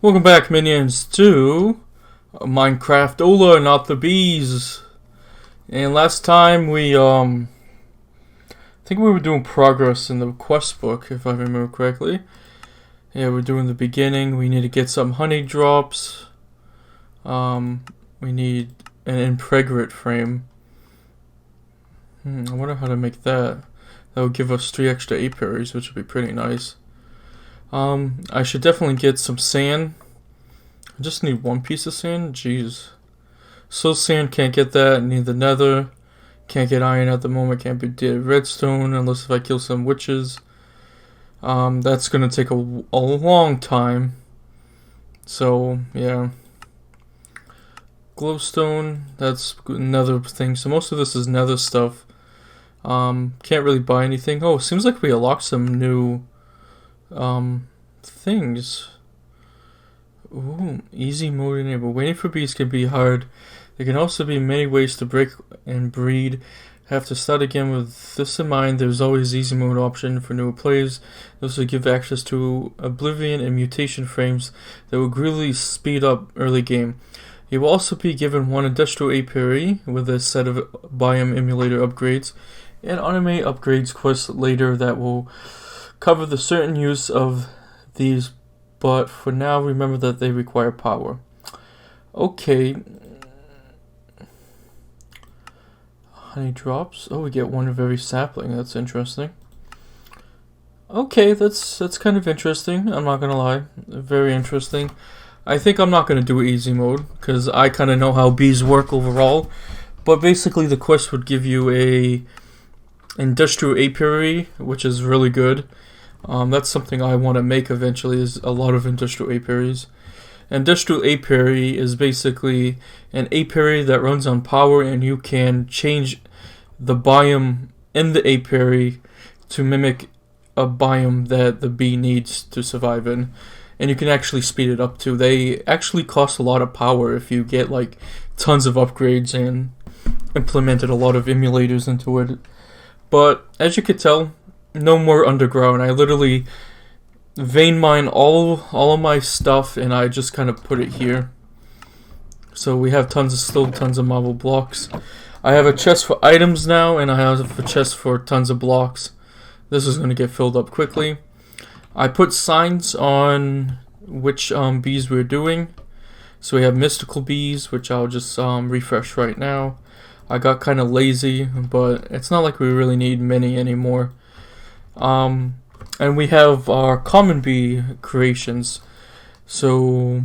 Welcome back, minions, to Minecraft Ola, not the bees. And last time we I think we were doing progress in the quest book, if I remember correctly. Yeah, we're doing the beginning. We need to get some honey drops. We need an impregnate frame. I wonder how to make that. That would give us 3 extra apiaries, which would be pretty nice. I should definitely get some sand. I just need 1 piece of sand? Jeez. Soul sand, can't get that. Need the nether. Can't get iron at the moment. Can't be redstone unless if I kill some witches. That's gonna take a long time. So, yeah. Glowstone, that's another thing. So most of this is nether stuff. Can't really buy anything. Oh, seems like we unlocked some new things. Ooh, easy mode enabled. Waiting for bees can be hard. There can also be many ways to break and breed. Have to start again with this in mind. There's always easy mode option for newer players. This will give access to oblivion and mutation frames that will greatly speed up early game. You will also be given 1 industrial apiary with a set of biome emulator upgrades and automate upgrades quests later that will cover the certain use of these, but for now remember that they require power. Okay. Honey drops. Oh, we get 1 of every sapling. That's interesting. Okay, that's kind of interesting. I'm not gonna lie. Very interesting. I think I'm not gonna do easy mode because I kind of know how bees work overall. But basically, the quest would give you a industrial apiary, which is really good. That's something I want to make eventually, is a lot of industrial apiaries. Industrial apiary is basically an apiary that runs on power, and you can change the biome in the apiary to mimic a biome that the bee needs to survive in. And you can actually speed it up too. They actually cost a lot of power if you get like tons of upgrades and implemented a lot of emulators into it. But as you can tell, no more underground. I literally vein mine all of my stuff and I just kind of put it here. So we have still tons of marble blocks. I have a chest for items now, and I have a chest for tons of blocks. This is going to get filled up quickly. I put signs on which bees we're doing. So we have mystical bees, which I'll just refresh right now. I got kind of lazy, but it's not like we really need many anymore. And we have our common bee creations, so,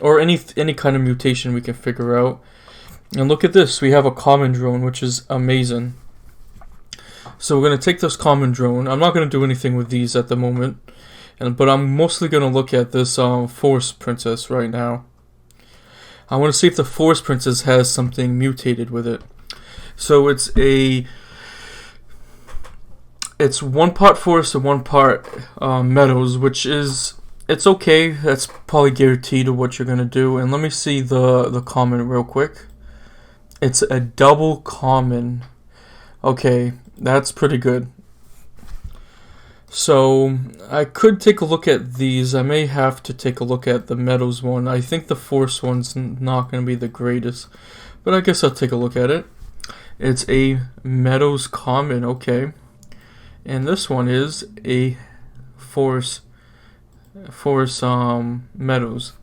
or any kind of mutation we can figure out. And look at this, we have a common drone, which is amazing. So we're gonna take this common drone. I'm not gonna do anything with these at the moment, but I'm mostly gonna look at this forest princess right now. I want to see if the forest princess has something mutated with it. So it's 1 part forest and 1 part meadows, which is, it's okay. That's probably guaranteed to what you're gonna do. And let me see the common real quick. It's a double common. Okay, that's pretty good. So I could take a look at these. I may have to take a look at the meadows one. I think the forest one's not gonna be the greatest, but I guess I'll take a look at it. It's a meadows common. Okay. And this one is a forest meadows.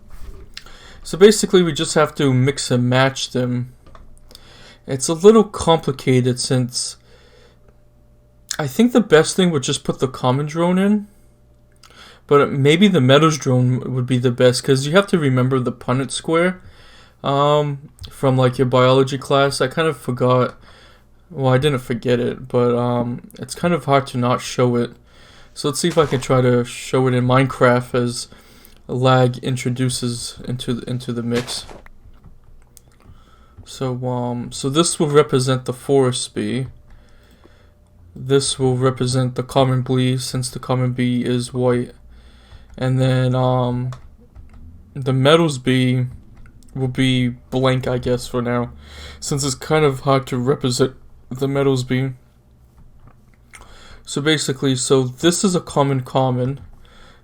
So basically we just have to mix and match them. It's a little complicated since I think the best thing would just put the common drone in. But maybe the meadows drone would be the best, because you have to remember the Punnett square from like your biology class. I kind of forgot. Well, I didn't forget it, but it's kind of hard to not show it. So let's see if I can try to show it in Minecraft as lag introduces into the mix. So so this will represent the forest bee. This will represent the common bee, since the common bee is white. And then the meadows bee will be blank, I guess, for now, since it's kind of hard to represent the meadows bee. So basically, this is a common,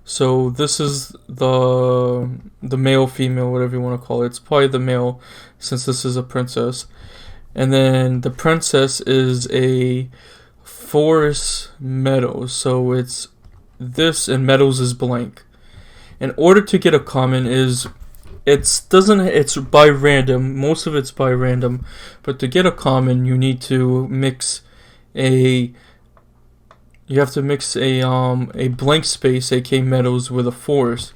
So this is the male, female, whatever you want to call it. It's probably the male, since this is a princess. And then the princess is a forest meadow. So it's this, and meadows is blank. In order to get a common it's by random. Most of it's by random, but to get a common, you need to mix a a blank space, aka meadows, with a forest.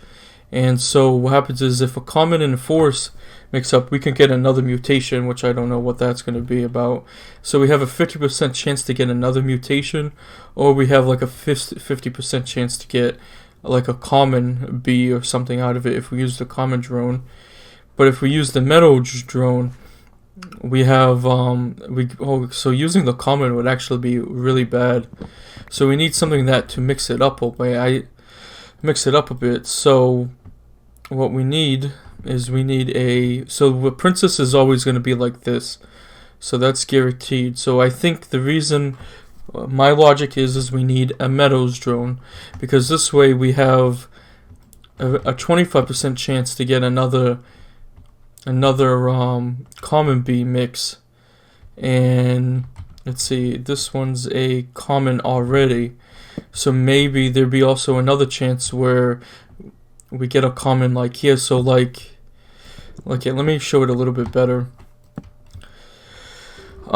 And so what happens is, if a common and a forest mix up, we can get another mutation, which I don't know what that's going to be about. So we have a 50% chance to get another mutation, or we have like a 50% chance to get like a common bee or something out of it if we use the common drone. But if we use the meadow drone, we have so using the common would actually be really bad. So we need something that to mix it up a bit. So what we need is so the princess is always going to be like this. So that's guaranteed. So I think the reason, my logic is we need a meadows drone, because this way we have a 25% chance to get another common bee mix. And let's see, this one's a common already, so maybe there'd be also another chance where we get a common like here. So like yeah, let me show it a little bit better.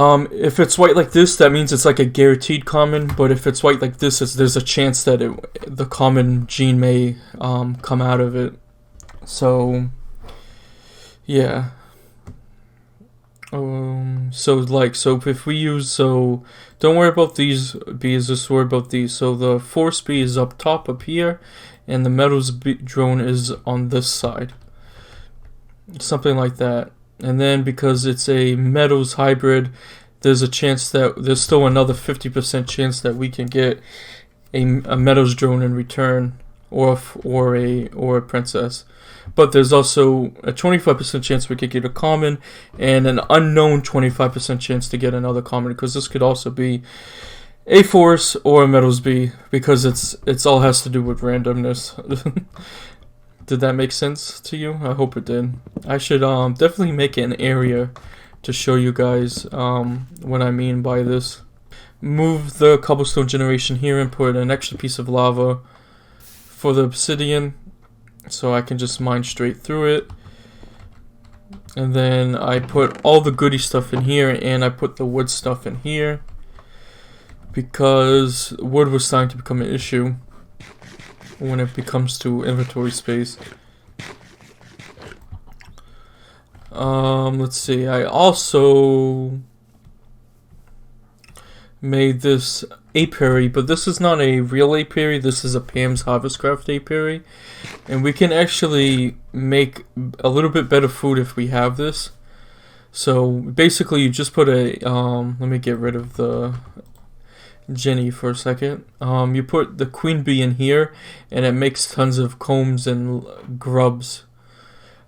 If it's white like this, that means it's like a guaranteed common. But if it's white like this, there's a chance that the common gene may come out of it. So yeah. So if we use, don't worry about these bees, just worry about these. So the force bee is up top up here, and the meadows drone is on this side. Something like that. And then because it's a meadows hybrid, there's a chance that there's still another 50% chance that we can get a meadows drone in return, or a princess. But there's also a 25% chance we could get a common, and an unknown 25% chance to get another common, because this could also be a forest or a meadows bee, because it's all has to do with randomness. Did that make sense to you? I hope it did. I should definitely make an area to show you guys what I mean by this. Move the cobblestone generation here and put an extra piece of lava for the obsidian, so I can just mine straight through it. And then I put all the goody stuff in here, and I put the wood stuff in here, because wood was starting to become an issue when it comes to inventory space. Let's see, I also made this apiary, but this is not a real apiary, this is a Pam's Harvestcraft apiary, and we can actually make a little bit better food if we have this. So basically you just put a let me get rid of the Jenny for a second. You put the queen bee in here, and it makes tons of combs and grubs.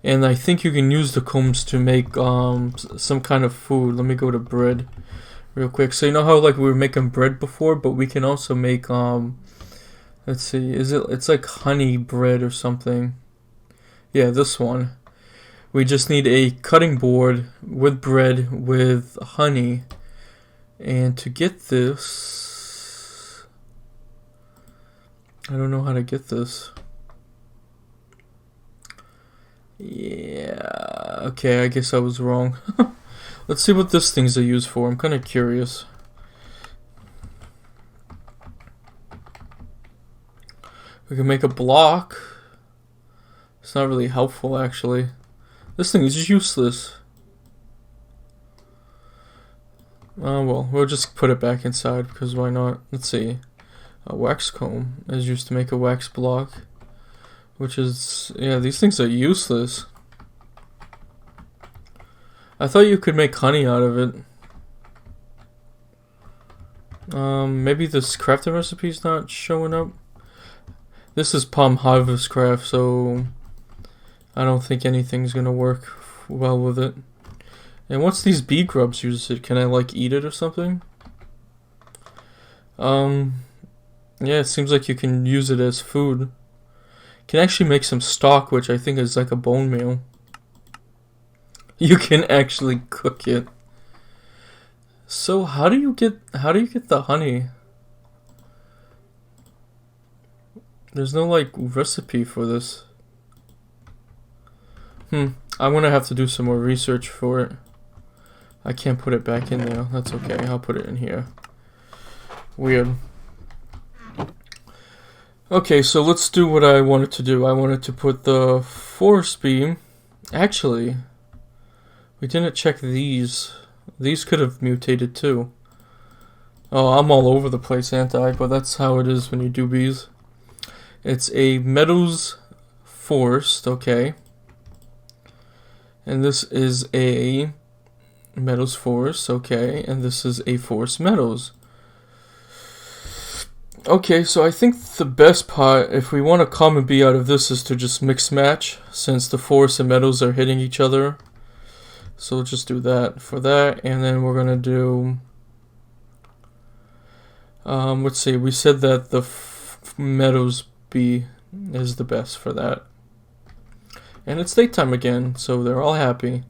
And I think you can use the combs to make some kind of food. Let me go to bread real quick. So you know how like we were making bread before, but we can also make let's see, it's like honey bread or something. Yeah, this one. We just need a cutting board with bread with honey. And to get this, I don't know how to get this. Yeah, okay, I guess I was wrong. Let's see what this thing's are used for. I'm kind of curious. We can make a block. It's not really helpful, actually. This thing is just useless. Well, we'll just put it back inside, because why not? Let's see. A wax comb is used to make a wax block, which is, yeah, these things are useless. I thought you could make honey out of it. Maybe this crafting recipe's not showing up. This is Palm Harvestcraft, so I don't think anything's gonna work well with it. And once these bee grubs use it, can I like eat it or something? Yeah, it seems like you can use it as food. can actually make some stock, which I think is like a bone meal. You can actually cook it. So how do you get the honey? There's no like recipe for this. I'm gonna have to do some more research for it. I can't put it back in there. That's okay. I'll put it in here. Weird. Okay, so let's do what I wanted to do. I wanted to put the forest beam. Actually, we didn't check these. These could have mutated too. Oh, I'm all over the place, ain't I? But that's how it is when you do bees. It's a meadows forest, okay. And this is a meadows forest, okay. And this is a forest meadows. Okay, so I think the best part, if we want a common bee out of this, is to just mix match, since the forest and meadows are hitting each other. So we'll just do that for that, and then we're gonna do, let's see, we said that the meadows bee is the best for that. And it's daytime again, so they're all happy.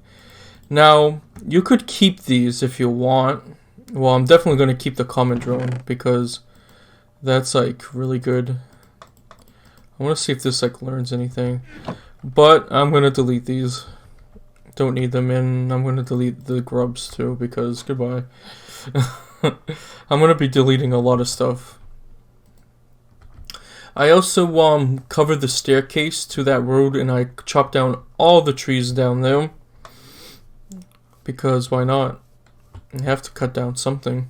Now, you could keep these if you want. Well, I'm definitely gonna keep the common drone, because that's like really good. I want to see if this like learns anything, but I'm gonna delete these. Don't need them, and I'm gonna delete the grubs too, because goodbye. I'm gonna be deleting a lot of stuff. I also covered the staircase to that road, and I chopped down all the trees down there, because why not? I have to cut down something.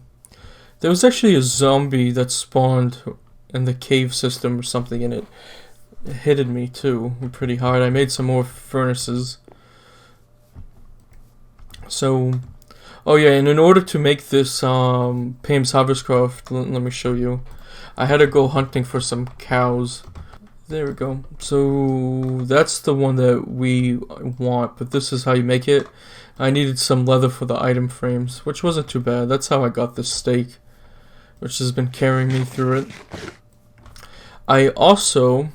There was actually a zombie that spawned in the cave system or something, and it hit me too pretty hard. I made some more furnaces. So, oh yeah, and in order to make this Pam's Harvestcraft, let me show you. I had to go hunting for some cows. There we go. So that's the one that we want, but this is how you make it. I needed some leather for the item frames, which wasn't too bad. That's how I got this steak, which has been carrying me through it. I also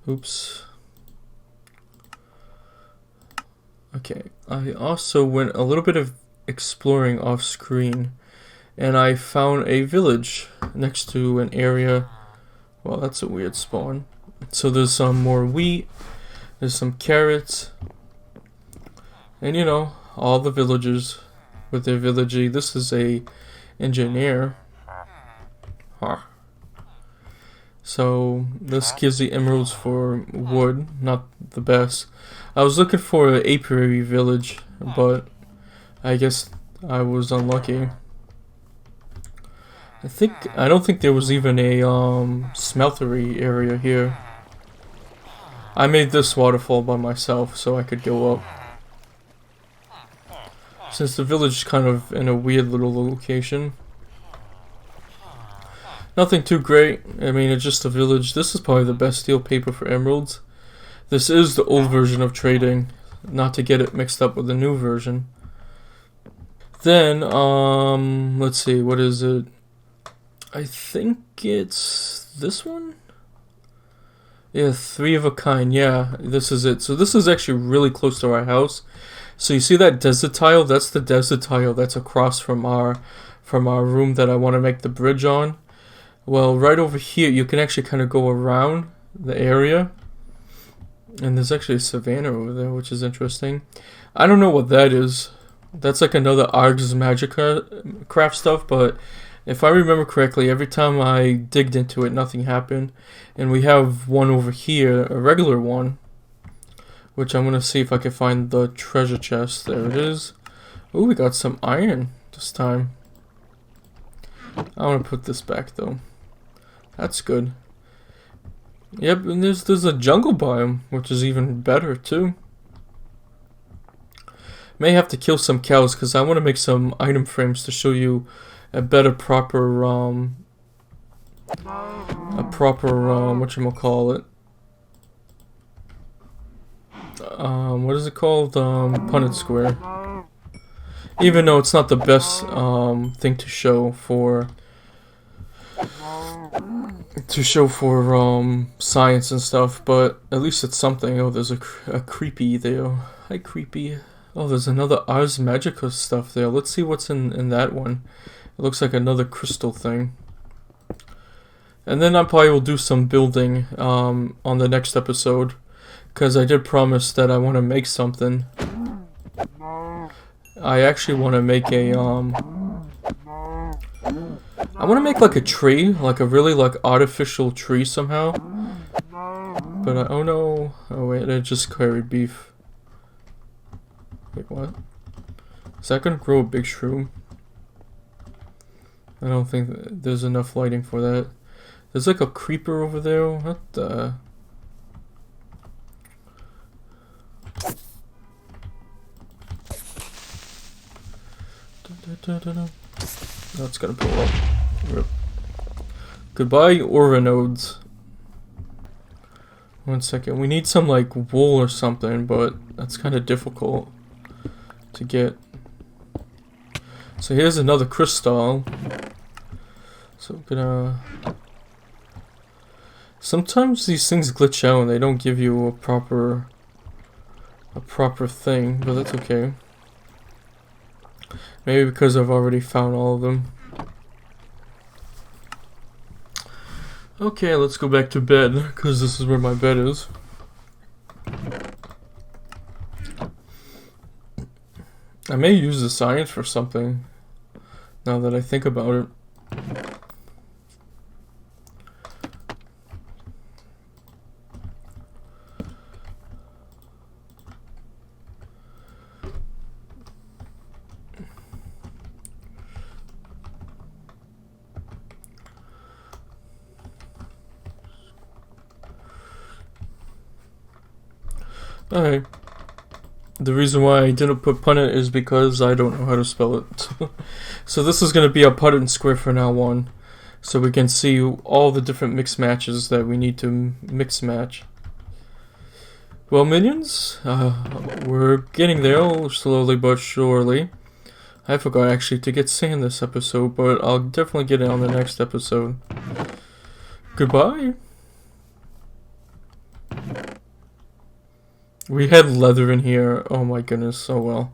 oops. Okay, I also went a little bit of exploring off screen, and I found a village next to an area. Well, that's a weird spawn. So there's some more wheat, there's some carrots, and you know, all the villagers with their villagey. This is a engineer. So this gives the emeralds for wood, not the best. I was looking for an apiary village, but I guess I was unlucky. I don't think there was even a smeltery area here. I made this waterfall by myself so I could go up. Since the village is kind of in a weird little location. Nothing too great. I mean, it's just a village. This is probably the best steel paper for emeralds. This is the old version of trading, not to get it mixed up with the new version. Then, let's see, what is it? I think it's this one? Yeah, 3 of a kind. Yeah, this is it. So this is actually really close to our house. So you see that desert tile? That's the desert tile that's across from our room that I want to make the bridge on. Well, right over here, you can actually kind of go around the area. And there's actually a savanna over there, which is interesting. I don't know what that is. That's like another Ars Magica craft stuff, but if I remember correctly, every time I digged into it, nothing happened. And we have one over here, a regular one, which I'm going to see if I can find the treasure chest. There it is. Ooh, we got some iron this time. I want to put this back, though. That's good. Yep, and there's a jungle biome, which is even better, too. May have to kill some cows, because I want to make some item frames to show you a better proper, whatchamacallit. What is it called? Punnett square. Even though it's not the best, thing to show for to show for science and stuff, but at least it's something. Oh, there's a creepy there. Hi, creepy. Oh, there's another Ars Magica stuff there. Let's see what's in that one. It looks like another crystal thing. And then I probably will do some building on the next episode, because I did promise that I want to make something. I actually want to make a I want to make like a tree, like a really like artificial tree somehow. But oh no, oh wait, I just carried beef. Wait, what? Is that gonna grow a big shroom? I don't think there's enough lighting for that. There's like a creeper over there. What the? That's gonna pull up. Rip. Goodbye, Aura nodes. 1 second. We need some like wool or something, but that's kind of difficult to get. So here's another crystal. So I'm gonna. Sometimes these things glitch out and they don't give you a proper thing, but that's okay. Maybe because I've already found all of them. Okay, let's go back to bed, because this is where my bed is. I may use the science for something, now that I think about it. Alright. The reason why I didn't put punnet is because I don't know how to spell it. So this is going to be a Punnett square from now on. So we can see all the different mix matches that we need to mix match. Well, minions, we're getting there slowly but surely. I forgot actually to get sand this episode, but I'll definitely get it on the next episode. Goodbye. We had leather in here. Oh my goodness, oh well.